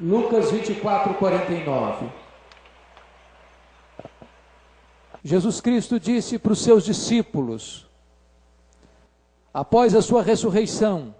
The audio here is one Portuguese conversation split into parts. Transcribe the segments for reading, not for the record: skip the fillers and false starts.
Lucas 24, 49. Jesus Cristo disse para os seus discípulos, após a sua ressurreição,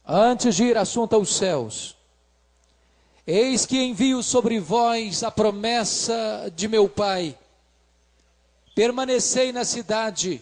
antes de ir assunto aos céus: eis que envio sobre vós a promessa de meu Pai. Permanecei na cidade,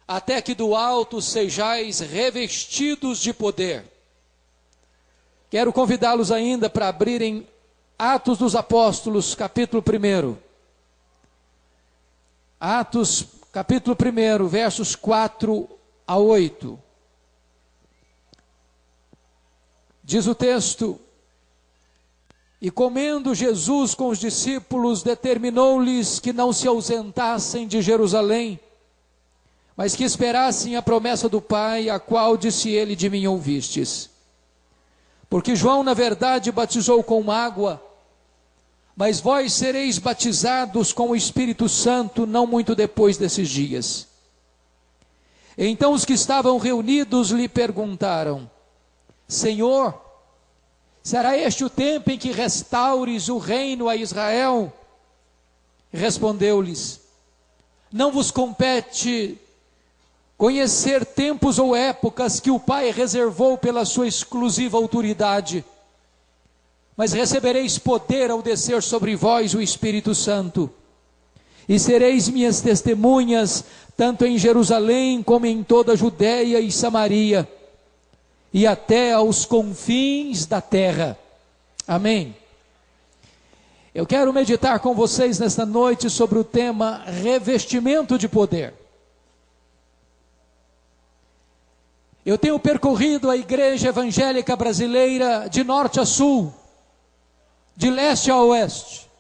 até que do alto sejais revestidos de poder. Quero convidá-los ainda para abrirem Atos dos Apóstolos, capítulo 1. Atos, capítulo 1, versos 4 a 8. Diz o texto: e comendo Jesus com os discípulos, determinou-lhes que não se ausentassem de Jerusalém, mas que esperassem a promessa do Pai, a qual disse ele: de mim ouvistes. Porque João, na verdade, batizou com água, mas vós sereis batizados com o Espírito Santo não muito depois desses dias. Então os que estavam reunidos lhe perguntaram: Senhor, será este o tempo em que restaures o reino a Israel? Respondeu-lhes: não vos compete conhecer tempos ou épocas que o Pai reservou pela sua exclusiva autoridade, mas recebereis poder ao descer sobre vós o Espírito Santo, e sereis minhas testemunhas, tanto em Jerusalém como em toda a Judeia e Samaria, e até aos confins da terra. Amém. Eu quero meditar com vocês nesta noite sobre o tema revestimento de poder. Eu tenho percorrido a igreja evangélica brasileira de norte a sul, de leste a oeste.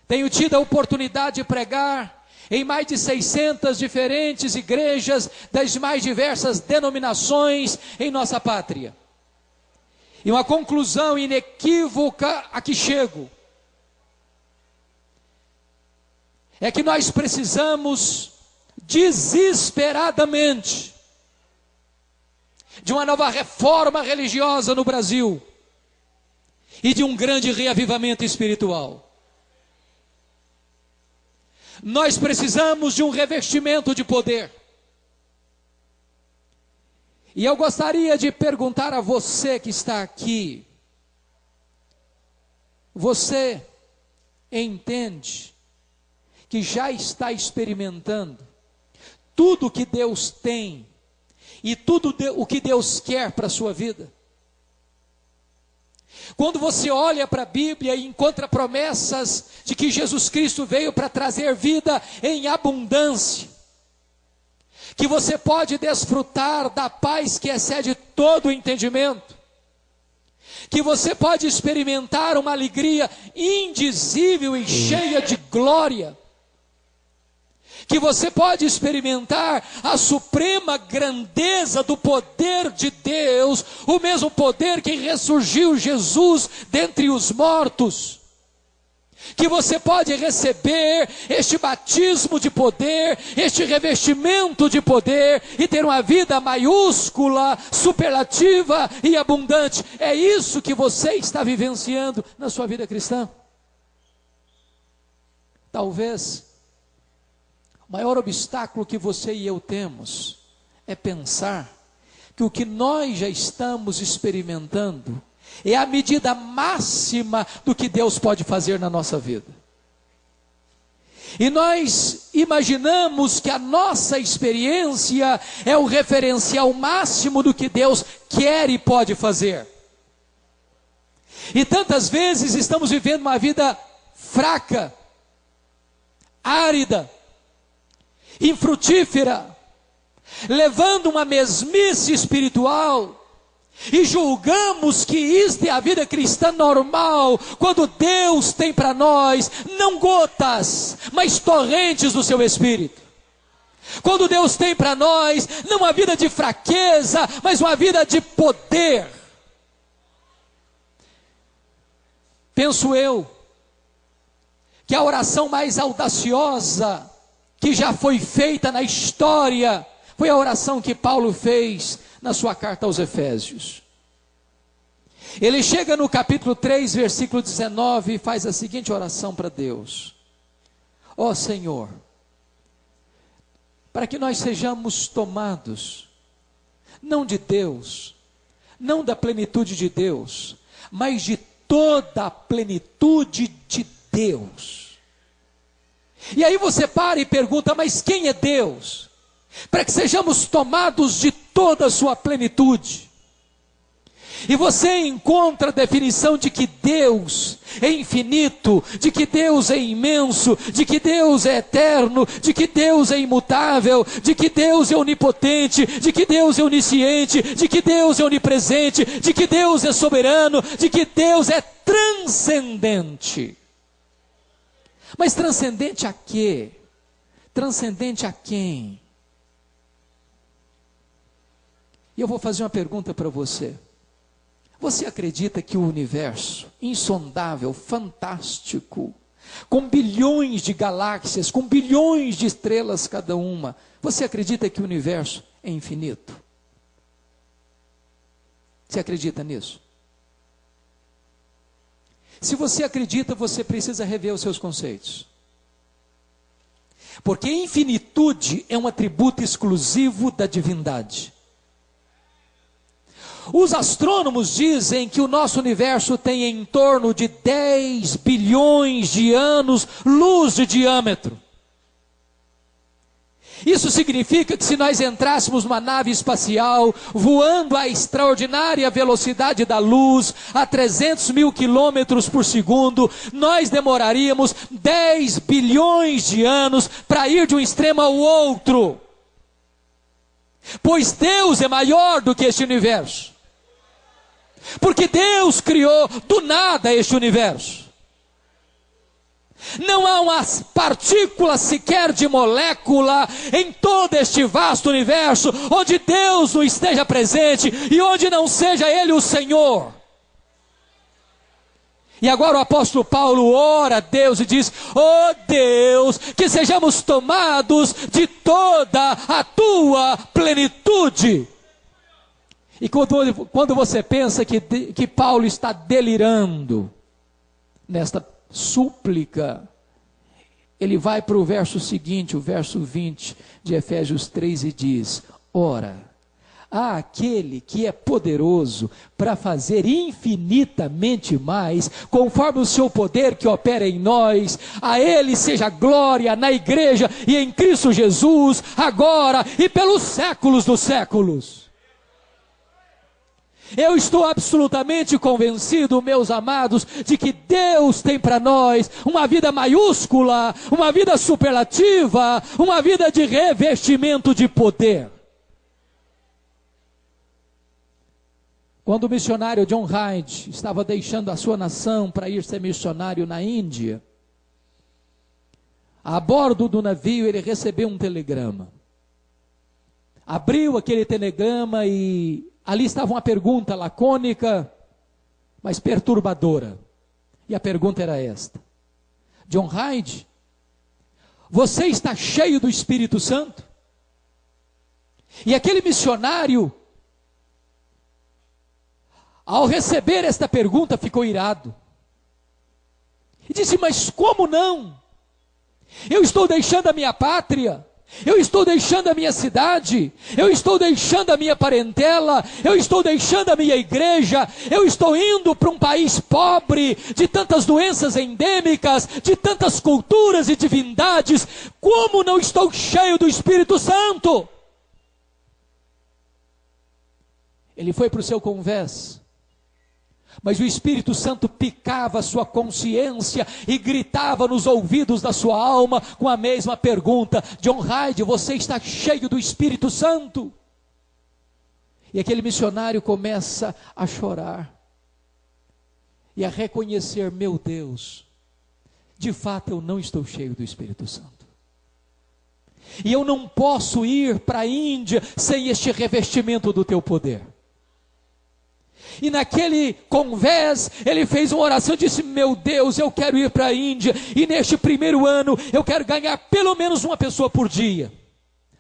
Tenho tido a oportunidade de pregar em mais de 600 diferentes igrejas das mais diversas denominações em nossa pátria. E uma conclusão inequívoca a que chego é que nós precisamos desesperadamente de uma nova reforma religiosa no Brasil e de um grande reavivamento espiritual. Nós precisamos de um revestimento de poder. E eu gostaria de perguntar a você que está aqui: você entende que já está experimentando tudo o que Deus tem e tudo o que Deus quer para a sua vida? Quando você olha para a Bíblia e encontra promessas de que Jesus Cristo veio para trazer vida em abundância, que você pode desfrutar da paz que excede todo o entendimento, que você pode experimentar uma alegria indizível e cheia de glória, que você pode experimentar a suprema grandeza do poder de Deus, o mesmo poder que ressurgiu Jesus dentre os mortos, que você pode receber este batismo de poder, este revestimento de poder, e ter uma vida maiúscula, superlativa e abundante. É isso que você está vivenciando na sua vida cristã? Talvez o maior obstáculo que você e eu temos é pensar que o que nós já estamos experimentando é a medida máxima do que Deus pode fazer na nossa vida. E nós imaginamos que a nossa experiência é o referencial máximo do que Deus quer e pode fazer. E tantas vezes estamos vivendo uma vida fraca, árida, infrutífera, levando uma mesmice espiritual, e julgamos que isto é a vida cristã normal, quando Deus tem para nós não gotas, mas torrentes do seu Espírito. Quando Deus tem para nós não uma vida de fraqueza, mas uma vida de poder. Penso eu que a oração mais audaciosa que já foi feita na história foi a oração que Paulo fez na sua carta aos Efésios. Ele chega no capítulo 3, versículo 19, e faz a seguinte oração para Deus: ó Senhor, para que nós sejamos tomados, não de Deus, não da plenitude de Deus, mas de toda a plenitude de Deus. E aí você para e pergunta: mas quem é Deus? Para que sejamos tomados de toda a sua plenitude. E você encontra a definição de que Deus é infinito, de que Deus é imenso, de que Deus é eterno, de que Deus é imutável, de que Deus é onipotente, de que Deus é onisciente, de que Deus é onipresente, de que Deus é soberano, de que Deus é transcendente. Mas transcendente a quê? Transcendente a quem? E eu vou fazer uma pergunta para você. Você acredita que o universo, insondável, fantástico, com bilhões de galáxias, com bilhões de estrelas cada uma, você acredita que o universo é infinito? Você acredita nisso? Se você acredita, você precisa rever os seus conceitos. Porque infinitude é um atributo exclusivo da divindade. Os astrônomos dizem que o nosso universo tem em torno de 10 bilhões de anos-luz de diâmetro. Isso significa que se nós entrássemos numa nave espacial, voando a extraordinária velocidade da luz, a 300 mil quilômetros por segundo, nós demoraríamos 10 bilhões de anos para ir de um extremo ao outro. Pois Deus é maior do que este universo. Porque Deus criou do nada este universo. Não há uma partícula sequer de molécula em todo este vasto universo onde Deus não esteja presente e onde não seja Ele o Senhor. E agora o apóstolo Paulo ora a Deus e diz: ó Deus, que sejamos tomados de toda a tua plenitude. E quando você pensa que Paulo está delirando nesta súplica, ele vai para o verso seguinte, o verso 20 de Efésios 3 e diz: ora, há aquele que é poderoso para fazer infinitamente mais, conforme o seu poder que opera em nós, a ele seja glória na igreja e em Cristo Jesus, agora e pelos séculos dos séculos. Eu estou absolutamente convencido, meus amados, de que Deus tem para nós uma vida maiúscula, uma vida superlativa, uma vida de revestimento de poder. Quando o missionário John Hyde estava deixando a sua nação para ir ser missionário na Índia, a bordo do navio ele recebeu um telegrama. Abriu aquele telegrama e ali estava uma pergunta lacônica, mas perturbadora. E a pergunta era esta: John Hyde, você está cheio do Espírito Santo? E aquele missionário, ao receber esta pergunta, ficou irado. E disse: mas como não? Eu estou deixando a minha pátria, eu estou deixando a minha cidade, eu estou deixando a minha parentela, eu estou deixando a minha igreja, eu estou indo para um país pobre, de tantas doenças endêmicas, de tantas culturas e divindades. Como não estou cheio do Espírito Santo? Ele foi para o seu convés, mas o Espírito Santo picava a sua consciência e gritava nos ouvidos da sua alma com a mesma pergunta: John Hyde, você está cheio do Espírito Santo? E aquele missionário começa a chorar e a reconhecer: meu Deus, de fato eu não estou cheio do Espírito Santo. E eu não posso ir para a Índia sem este revestimento do teu poder. E naquele convés, ele fez uma oração e disse: meu Deus, eu quero ir para a Índia, e neste primeiro ano, eu quero ganhar pelo menos uma pessoa por dia.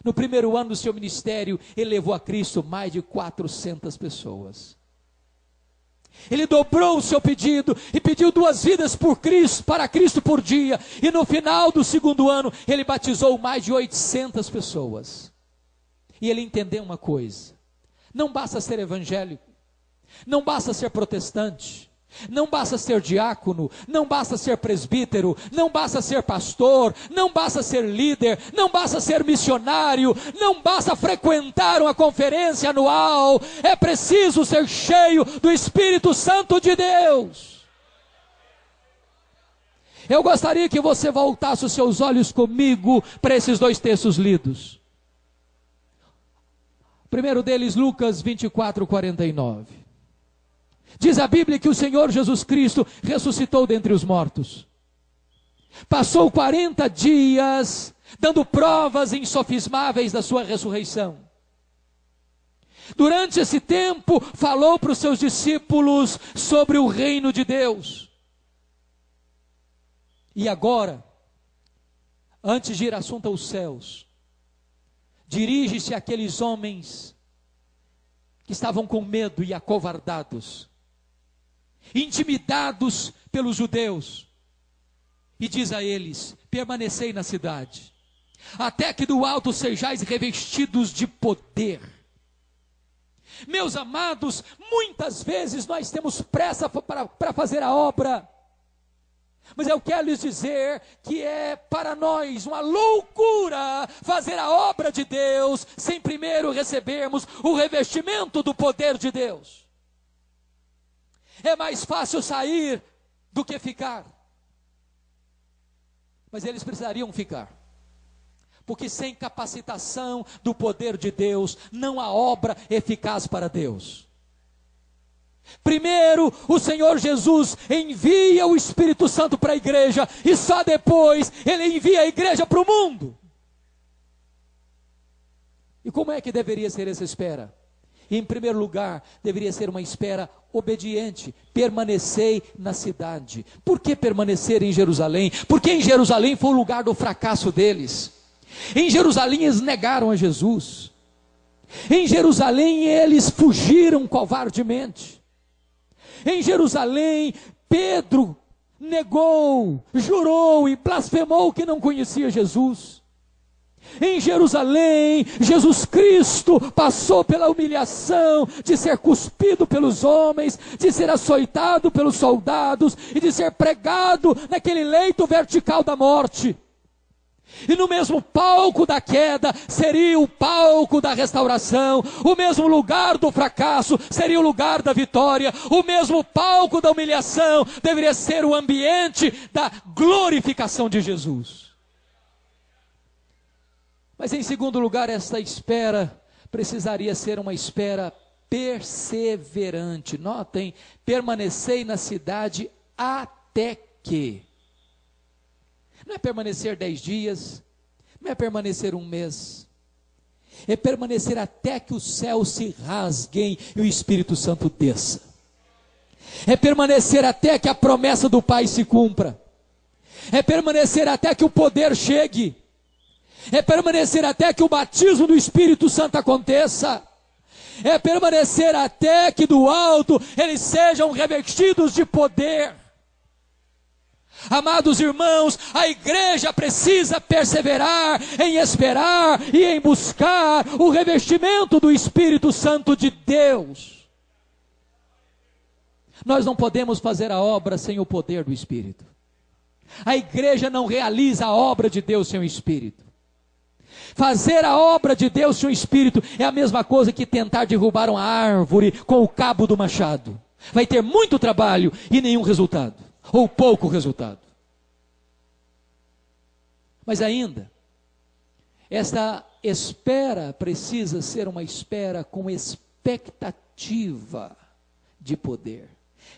No primeiro ano do seu ministério, ele levou a Cristo mais de 400 pessoas. Ele dobrou o seu pedido e pediu 2 vidas para Cristo por dia. E no final do 2º ano, ele batizou mais de 800 pessoas. E ele entendeu uma coisa: não basta ser evangélico, não basta ser protestante, não basta ser diácono, não basta ser presbítero, não basta ser pastor, não basta ser líder, não basta ser missionário, não basta frequentar uma conferência anual. É preciso ser cheio do Espírito Santo de Deus. Eu gostaria que você voltasse os seus olhos comigo para esses 2 textos lidos. O primeiro deles, Lucas 24:49. Diz a Bíblia que o Senhor Jesus Cristo ressuscitou dentre os mortos. Passou 40 dias dando provas insofismáveis da sua ressurreição. Durante esse tempo, falou para os seus discípulos sobre o reino de Deus. E agora, antes de ir assunto aos céus, dirige-se àqueles homens que estavam com medo e acovardados, intimidados pelos judeus, e diz a eles: permanecei na cidade, até que do alto sejais revestidos de poder. Meus amados, muitas vezes nós temos pressa para fazer a obra, mas eu quero lhes dizer que é para nós uma loucura fazer a obra de Deus sem primeiro recebermos o revestimento do poder de Deus. É mais fácil sair do que ficar. Mas eles precisariam ficar, porque sem capacitação do poder de Deus, não há obra eficaz para Deus. Primeiro, o Senhor Jesus envia o Espírito Santo para a igreja, e só depois Ele envia a igreja para o mundo. E como é que deveria ser essa espera? Em primeiro lugar, deveria ser uma espera obediente. Permanecei na cidade. Por que permanecer em Jerusalém? Porque em Jerusalém foi o lugar do fracasso deles. Em Jerusalém eles negaram a Jesus. Em Jerusalém eles fugiram covardemente. Em Jerusalém, Pedro negou, jurou e blasfemou que não conhecia Jesus. Em Jerusalém, Jesus Cristo passou pela humilhação de ser cuspido pelos homens, de ser açoitado pelos soldados e de ser pregado naquele leito vertical da morte. E no mesmo palco da queda seria o palco da restauração, o mesmo lugar do fracasso seria o lugar da vitória, o mesmo palco da humilhação deveria ser o ambiente da glorificação de Jesus. Mas em segundo lugar, esta espera precisaria ser uma espera perseverante. Notem, permanecei na cidade até que. Não é permanecer 10 dias, não é permanecer 1 mês, é permanecer até que os céus se rasguem e o Espírito Santo desça. É permanecer até que a promessa do Pai se cumpra. É permanecer até que o poder chegue. É permanecer até que o batismo do Espírito Santo aconteça. É permanecer até que do alto eles sejam revestidos de poder. Amados irmãos, a igreja precisa perseverar em esperar e em buscar o revestimento do Espírito Santo de Deus. Nós não podemos fazer a obra sem o poder do Espírito. A igreja não realiza a obra de Deus sem o Espírito. Fazer a obra de Deus sem o Espírito é a mesma coisa que tentar derrubar uma árvore com o cabo do machado. Vai ter muito trabalho e nenhum resultado, ou pouco resultado. Mas ainda, esta espera precisa ser uma espera com expectativa de poder.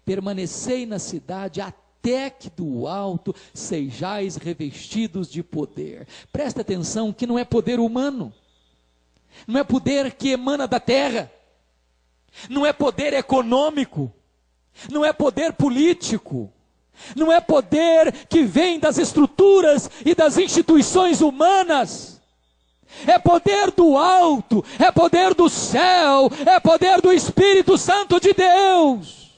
Permanecei na cidade até que do alto sejais revestidos de poder. Presta atenção que não é poder humano, não é poder que emana da terra, não é poder econômico, não é poder político, não é poder que vem das estruturas e das instituições humanas. É poder do alto, é poder do céu, é poder do Espírito Santo de Deus.